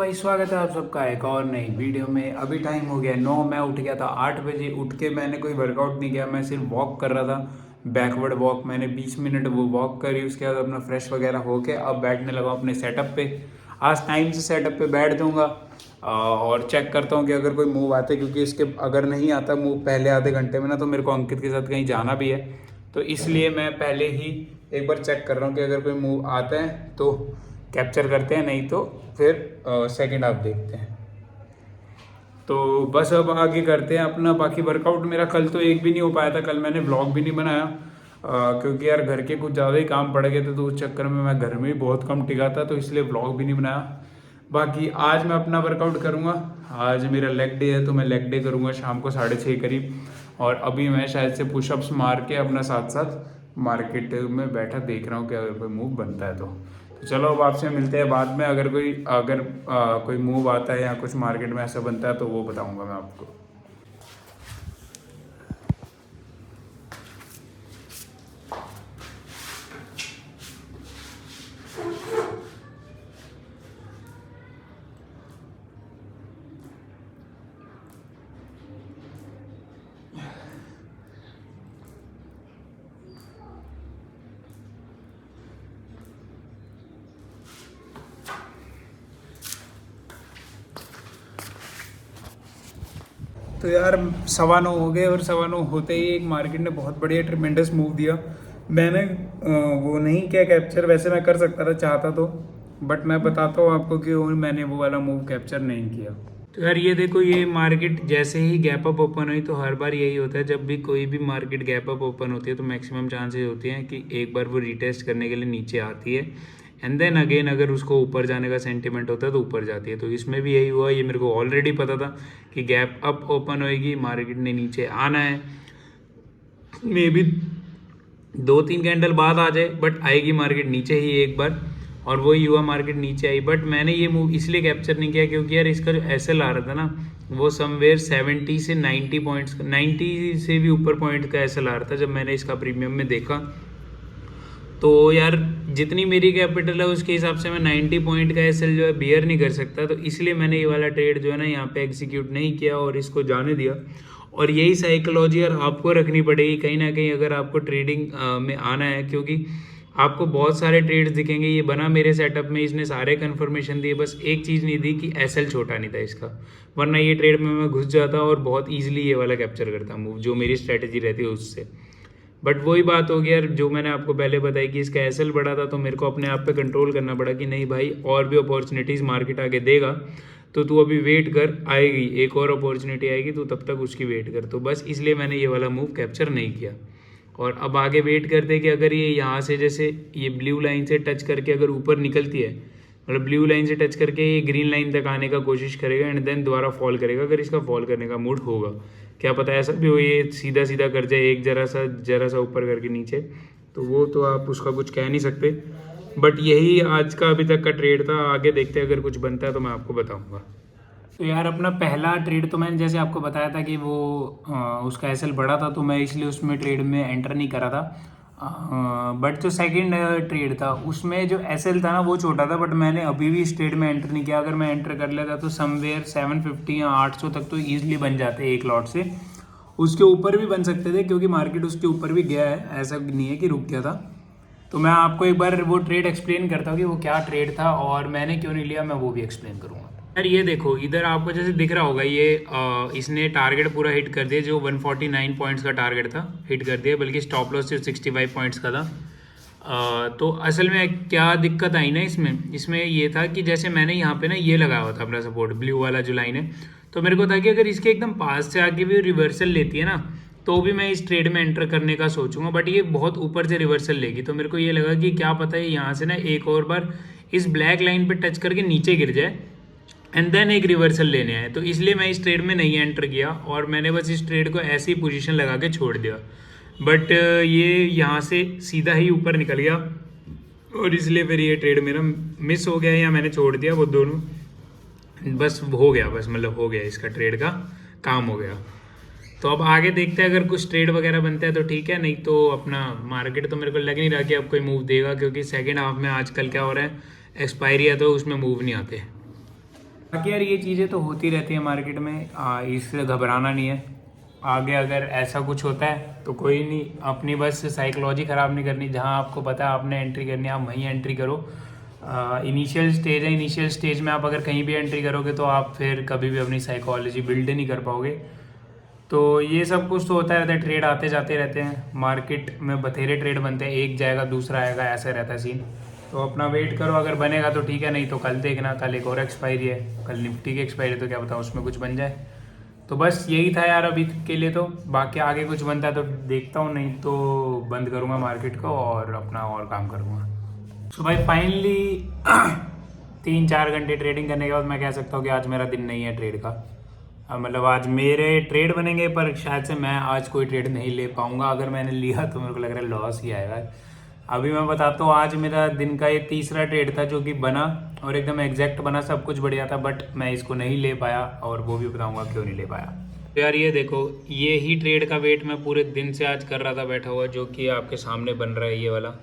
भाई स्वागत है आप सबका एक और नई वीडियो में। अभी टाइम हो गया 9। मैं उठ गया था 8 बजे। उठ के मैंने कोई वर्कआउट नहीं किया, मैं सिर्फ वॉक कर रहा था। बैकवर्ड वॉक मैंने 20 मिनट वो वॉक करी। उसके बाद अपना फ्रेश वगैरह होके अब बैठने लगा अपने सेटअप पे। आज टाइम से सेटअप पे बैठ दूंगा और चेक करता हूँ कि अगर कोई मूव आता है, क्योंकि इसके अगर नहीं आता मूव पहले आधे घंटे में ना, तो मेरे को अंकित के साथ कहीं जाना भी है। तो इसलिए मैं पहले ही एक बार चेक कर रहा हूँ कि अगर कोई मूव आता है तो कैप्चर करते हैं, नहीं तो फिर सेकंड हाफ देखते हैं। तो बस अब आगे करते हैं अपना। बाकी वर्कआउट मेरा कल तो एक भी नहीं हो पाया था। कल मैंने व्लॉग भी नहीं बनाया क्योंकि यार घर के कुछ ज़्यादा ही काम पड़ गए थे, तो उस चक्कर में मैं घर में भी बहुत कम टिका था, तो इसलिए व्लॉग भी नहीं बनाया। बाकी आज मैं अपना वर्कआउट करूँगा। आज मेरा लेग डे है, तो मैं लेग डे करूँगा शाम को 6:30 करीब। और अभी मैं शायद से पुशअप्स मार के अपना साथ साथ मार्केट में बैठा देख रहा हूँ कि अगर कोई मूव बनता है तो चलो अब आपसे मिलते हैं बाद में। अगर कोई मूव आता है या कुछ मार्केट में ऐसा बनता है तो वो बताऊंगा मैं आपको। तो यार 9:15 हो गए और 9:15 होते ही एक मार्केट ने बहुत बढ़िया ट्रिमेंडस मूव दिया। मैंने वो नहीं किया कैप्चर, वैसे मैं कर सकता था चाहता तो, बट मैं बताता हूँ आपको कि मैंने वो वाला मूव कैप्चर नहीं किया। तो यार ये देखो, ये मार्केट जैसे ही गैप अप ओपन हुई, तो हर बार यही होता है जब भी कोई भी मार्केट गैप अप ओपन होती है तो मैक्सिमम चांसेस होते हैं कि एक बार वो रीटेस्ट करने के लिए नीचे आती है, एंड देन अगेन अगर उसको ऊपर जाने का सेंटिमेंट होता है तो ऊपर जाती है। तो इसमें भी यही हुआ। ये मेरे को ऑलरेडी पता था कि गैप अप ओपन होएगी, मार्केट ने नीचे आना है। मे बी 2-3 कैंडल बाद आ जाए, बट आएगी मार्केट नीचे ही एक बार, और वही हुआ, मार्केट नीचे आई। बट मैंने ये मूव इसलिए कैप्चर नहीं किया क्योंकि यार इसका जो एसएल आ रहा था ना, वो समवेयर 70 से 90 पॉइंट्स, 90 से भी ऊपर पॉइंट का एसएल आ रहा था जब मैंने इसका प्रीमियम में देखा। तो यार जितनी मेरी कैपिटल है उसके हिसाब से मैं 90 पॉइंट का एसएल जो है बियर नहीं कर सकता, तो इसलिए मैंने ये वाला ट्रेड जो है ना यहाँ पे एग्जीक्यूट नहीं किया और इसको जाने दिया। और यही साइकोलॉजी यार आपको रखनी पड़ेगी कहीं ना कहीं अगर आपको ट्रेडिंग में आना है, क्योंकि आपको बहुत सारे ट्रेड्स दिखेंगे। ये बना मेरे सेटअप में, इसने सारे कन्फर्मेशन दिए, बस एक चीज़ नहीं दी कि एसएल छोटा नहीं था इसका, वरना ये ट्रेड में मैं घुस जाता और बहुत ईजिली ये वाला कैप्चर करता मूव जो मेरी स्ट्रैटेजी रहती है उससे। बट वही बात हो गई यार, जो मैंने आपको पहले बताई कि इसका एसएल बढ़ा था, तो मेरे को अपने आप पे कंट्रोल करना पड़ा कि नहीं भाई, और भी अपॉर्चुनिटीज़ मार्केट आगे देगा, तो तू अभी वेट कर, आएगी एक और अपॉर्चुनिटी आएगी, तो तब तक उसकी वेट कर। तो बस इसलिए मैंने ये वाला मूव कैप्चर नहीं किया। और अब आगे वेट करते कि अगर ये यहाँ से जैसे ये ब्लू लाइन से टच करके अगर ऊपर निकलती है, मतलब ब्लू लाइन से टच करके ये ग्रीन लाइन तक आने का कोशिश करेगा एंड देन दोबारा फॉल करेगा। अगर इसका फॉल करने का मूड होगा, क्या पता ऐसा भी हो ये सीधा सीधा कर जाए एक जरा सा ऊपर करके नीचे, तो वो तो आप उसका कुछ कह नहीं सकते। बट यही आज का अभी तक का ट्रेड था। आगे देखते हैं अगर कुछ बनता है तो मैं आपको बताऊंगा। तो यार अपना पहला ट्रेड तो मैंने जैसे आपको बताया था कि वो उसका एसएल बढ़ा था, तो मैं इसलिए उसमें ट्रेड में एंटर नहीं करा था। बट जो सेकंड ट्रेड था उसमें जो एसएल था ना वो छोटा था, बट मैंने अभी भी इस ट्रेड में एंटर नहीं किया। अगर मैं एंटर कर लेता तो समवेयर 750 या 800 तक तो ईजिली बन जाते एक लॉट से। उसके ऊपर भी बन सकते थे क्योंकि मार्केट उसके ऊपर भी गया है, ऐसा नहीं है कि रुक गया था। तो मैं आपको एक बार वो ट्रेड एक्सप्लेन करता हूँ कि वो क्या ट्रेड था और मैंने क्यों नहीं लिया, मैं वो भी एक्सप्लेन करूँगा। यार ये देखो, इधर आपको जैसे दिख रहा होगा ये इसने टारगेट पूरा हिट कर दिया, जो 149 पॉइंट्स का टारगेट था हिट कर दिया, बल्कि स्टॉप लॉस सिर्फ 65 पॉइंट्स का था। तो असल में क्या दिक्कत आई ना इसमें ये था कि जैसे मैंने यहाँ पे ना ये लगाया हुआ था अपना सपोर्ट, ब्लू वाला जो लाइन है, तो मेरे को था कि अगर इसके एकदम पास से आके भी रिवर्सल लेती है ना, तो भी मैं इस ट्रेड में एंटर करने का सोचूंगा। बट ये बहुत ऊपर से रिवर्सल लेगी, तो मेरे को ये लगा कि क्या पता है यहाँ से ना एक और बार इस ब्लैक लाइन पे टच करके नीचे गिर जाए एंड देन एक रिवर्सल लेने आए। तो इसलिए मैं इस ट्रेड में नहीं एंटर किया और मैंने बस इस ट्रेड को ऐसी पोजीशन लगा के छोड़ दिया। बट ये यहाँ से सीधा ही ऊपर निकल गया और इसलिए फिर ये ट्रेड मेरा मिस हो गया या मैंने छोड़ दिया, वो दोनों बस हो गया, बस मतलब हो गया, इसका ट्रेड का काम हो गया। तो अब आगे देखते हैं, अगर कुछ ट्रेड वगैरह बनता है तो ठीक है, नहीं तो अपना मार्केट तो मेरे को लग नहीं रहा कि अब कोई मूव देगा, क्योंकि सेकेंड हाफ में आजकल क्या हो रहा है, एक्सपायरी है तो उसमें मूव नहीं आते। बाकी यार ये चीज़ें तो होती रहती है मार्केट में, इससे घबराना नहीं है। आगे अगर ऐसा कुछ होता है तो कोई नहीं, अपनी बस साइकोलॉजी ख़राब नहीं करनी। जहाँ आपको पता है आपने एंट्री करनी है, आप वहीं एंट्री करो। इनिशियल स्टेज है, इनिशियल स्टेज में आप अगर कहीं भी एंट्री करोगे तो आप फिर कभी भी अपनी साइकोलॉजी बिल्ड नहीं कर पाओगे। तो ये सब कुछ तो होता रहता है, ट्रेड आते जाते रहते हैं, मार्केट में बथेरे ट्रेड बनते हैं, एक जाएगा दूसरा आएगा, ऐसा रहता है सीन। तो अपना वेट करो, अगर बनेगा तो ठीक है, नहीं तो कल देखना, कल एक और एक्सपायरी है, कल निफ्टी की एक्सपायरी, तो क्या पता उसमें कुछ बन जाए। तो बस यही था यार अभी के लिए। तो बाकी आगे कुछ बनता है तो देखता हूँ, नहीं तो बंद करूँगा मार्केट को और अपना और काम करूँगा। सो भाई फाइनली 3-4 घंटे ट्रेडिंग करने के बाद मैं कह सकता हूँ कि आज मेरा दिन नहीं है ट्रेड का। मतलब आज मेरे ट्रेड बनेंगे पर शायद से मैं आज कोई ट्रेड नहीं ले पाऊँगा। अगर मैंने लिया तो मेरे को लग रहा है लॉस ही आएगा। अभी मैं बताता हूँ, आज मेरा दिन का ये तीसरा ट्रेड था जो कि बना और एकदम एग्जैक्ट बना, सब कुछ बढ़िया था, बट मैं इसको नहीं ले पाया और वो भी बताऊँगा क्यों नहीं ले पाया। तो यार ये देखो, ये ही ट्रेड का वेट मैं पूरे दिन से आज कर रहा था बैठा हुआ, जो कि आपके सामने बन रहा है ये वाला।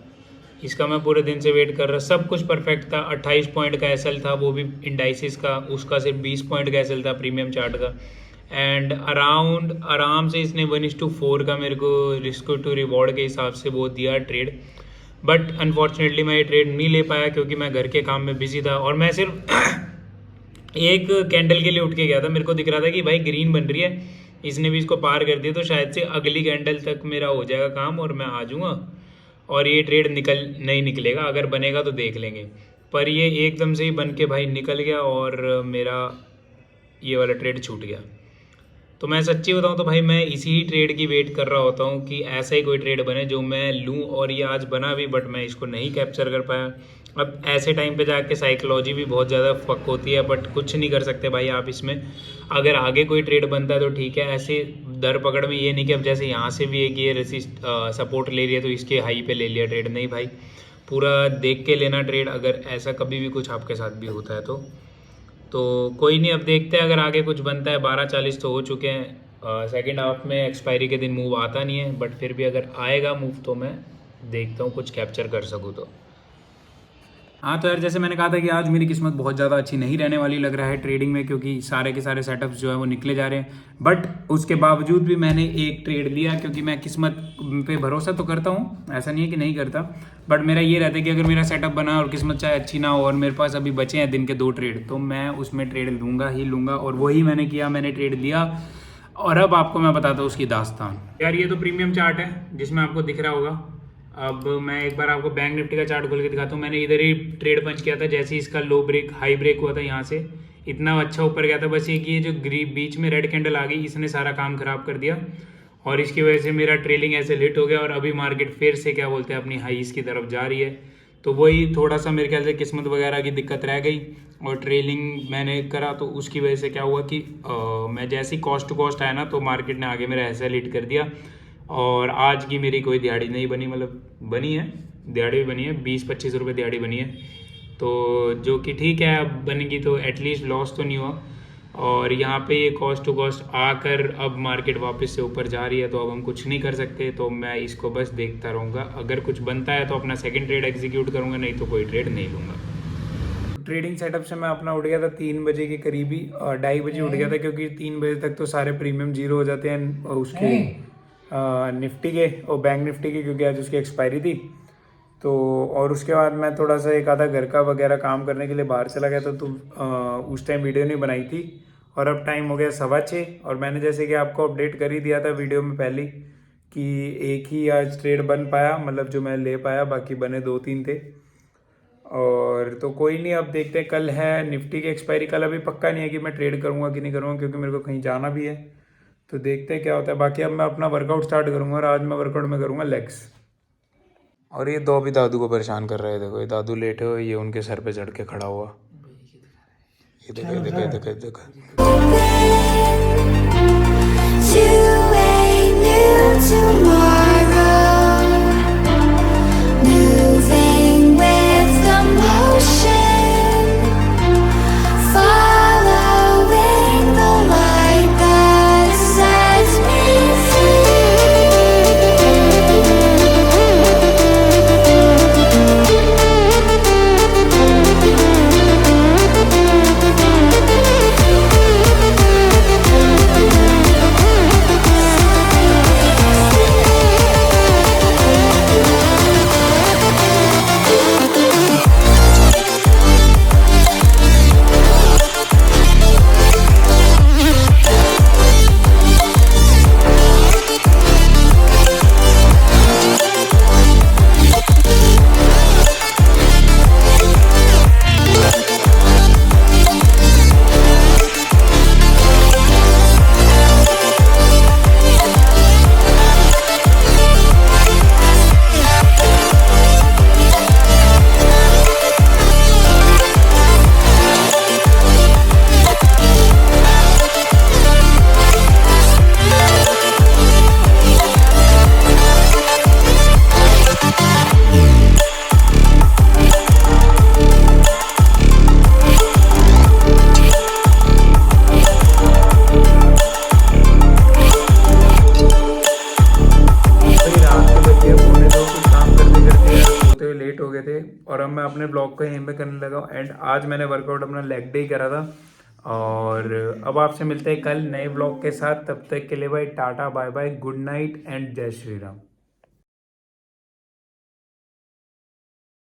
इसका मैं पूरे दिन से वेट कर रहा, सब कुछ परफेक्ट था। 28 पॉइंट का एसएल था, वो भी इंडाइसिस का, उसका सिर्फ 20 पॉइंट का एसएल था प्रीमियम चार्ट का। एंड अराउंड आराम से इसने 1:4 का मेरे को रिस्क टू रिवॉर्ड के हिसाब से वो दिया ट्रेड। बट अनफॉर्चुनेटली मैं ये ट्रेड नहीं ले पाया क्योंकि मैं घर के काम में बिजी था और मैं सिर्फ एक कैंडल के लिए उठ के गया था। मेरे को दिख रहा था कि भाई ग्रीन बन रही है, इसने भी इसको पार कर दिया तो शायद से अगली कैंडल तक मेरा हो जाएगा काम और मैं आ जाऊँगा और ये ट्रेड नहीं निकलेगा। अगर बनेगा तो देख लेंगे, पर ये एकदम से ही बन के भाई निकल गया और मेरा ये वाला ट्रेड छूट गया। तो मैं सच्ची बताऊँ तो भाई मैं इसी ही ट्रेड की वेट कर रहा होता हूँ कि ऐसा ही कोई ट्रेड बने जो मैं लूँ, और ये आज बना भी, बट मैं इसको नहीं कैप्चर कर पाया। अब ऐसे टाइम पे जाके साइकोलॉजी भी बहुत ज़्यादा फक होती है, बट कुछ नहीं कर सकते भाई आप इसमें। अगर आगे कोई ट्रेड बनता है तो ठीक है, ऐसे दर पकड़ में ये नहीं कि अब जैसे यहाँ से भी एक ये सपोर्ट ले लिया तो इसके हाई पे ले लिया ट्रेड, नहीं भाई, पूरा देख के लेना ट्रेड। अगर ऐसा कभी भी कुछ आपके साथ भी होता है तो कोई नहीं, अब देखते हैं अगर आगे कुछ बनता है। 12:40 तो हो चुके हैं, सेकेंड हाफ में एक्सपायरी के दिन मूव आता नहीं है, बट फिर भी अगर आएगा मूव तो मैं देखता हूँ कुछ कैप्चर कर सकूँ तो। हाँ तो यार जैसे मैंने कहा था कि आज मेरी किस्मत बहुत ज़्यादा अच्छी नहीं रहने वाली लग रहा है ट्रेडिंग में, क्योंकि सारे के सारे सेटअप्स जो है वो निकले जा रहे हैं। बट उसके बावजूद भी मैंने एक ट्रेड लिया, क्योंकि मैं किस्मत पे भरोसा तो करता हूँ, ऐसा नहीं है कि नहीं करता, बट मेरा ये रहता है कि अगर मेरा सेटअप बना और किस्मत चाहे अच्छी ना हो और मेरे पास अभी बचे हैं दिन के 2 ट्रेड, तो मैं उसमें ट्रेड लूँगा ही लूँगा। और वही मैंने किया, मैंने ट्रेड लिया और अब आपको मैं बताता हूँ उसकी दास्तान। यार ये तो प्रीमियम चार्ट है जिसमें आपको दिख रहा होगा। अब मैं एक बार आपको बैंक निफ्टी का चार्ट खोल के दिखाता हूँ। मैंने इधर ही ट्रेड पंच किया था, जैसे ही इसका लो ब्रेक हाई ब्रेक हुआ था यहाँ से इतना अच्छा ऊपर गया था, बस एक ये जो बीच में रेड कैंडल आ गई इसने सारा काम खराब कर दिया और इसकी वजह से मेरा ट्रेलिंग ऐसे हिट हो गया और अभी मार्केट फिर से क्या बोलते हैं अपनी हाईस की तरफ जा रही है। तो वही थोड़ा सा मेरे ख्याल से किस्मत वगैरह की दिक्कत रह गई और ट्रेलिंग मैंने करा तो उसकी वजह से क्या हुआ कि मैं जैसे ही कॉस्ट टू कॉस्ट आया ना तो मार्केट ने आगे मेरा ऐसा हिट कर दिया और आज की मेरी कोई दिहाड़ी नहीं बनी, मतलब बनी है दिहाड़ी भी बनी है, 20-25 रुपये दिहाड़ी बनी है, तो जो कि ठीक है, अब बनेगी तो एटलीस्ट लॉस तो नहीं हुआ। और यहाँ पे ये कॉस्ट टू कॉस्ट आकर अब मार्केट वापस से ऊपर जा रही है, तो अब हम कुछ नहीं कर सकते, तो मैं इसको बस देखता रहूँगा। अगर कुछ बनता है तो अपना सेकंड ट्रेड एग्जीक्यूट करूँगा, नहीं तो कोई ट्रेड नहीं लूँगा। ट्रेडिंग सेटअप से मैं अपना उठ गया था 3 बजे के करीबी, 2:30 बजे उठ गया था, क्योंकि 3 बजे तक तो सारे प्रीमियम जीरो हो जाते हैं उसके निफ्टी के और बैंक निफ्टी की, क्योंकि आज उसकी एक्सपायरी थी। तो और उसके बाद मैं थोड़ा सा एक आधा घर का वगैरह काम करने के लिए बाहर चला गया था, तो उस टाइम वीडियो नहीं बनाई थी। और अब टाइम हो गया 6:15 और मैंने जैसे कि आपको अपडेट कर ही दिया था वीडियो में पहले कि एक ही आज ट्रेड बन पाया, मतलब जो मैं ले पाया, बाकी बने 2-3 थे। और तो कोई नहीं, अब देखते हैं, कल है निफ्टी की एक्सपायरी, कल अभी पक्का नहीं है कि मैं ट्रेड करूँगा कि नहीं करूँगा, क्योंकि मेरे को कहीं जाना भी है, तो देखते हैं क्या होता है। बाकी अब मैं अपना वर्कआउट स्टार्ट करूँगा और आज मैं वर्कआउट में करूँगा लेग्स। और ये 2 भी दादू को परेशान कर रहे हैं, देखो ये दादू लेटे हुए, ये उनके सर पे चढ़ के खड़ा हुआ, ये देखो देखो देखो देखो। और अब मैं अपने ब्लॉग को यहीं पे करने लगा हूँ एंड आज मैंने वर्कआउट अपना लेग डे करा था। और अब आपसे मिलते हैं कल नए ब्लॉग के साथ, तब तक के लिए भाई tata bye bye, good night and जय श्री राम।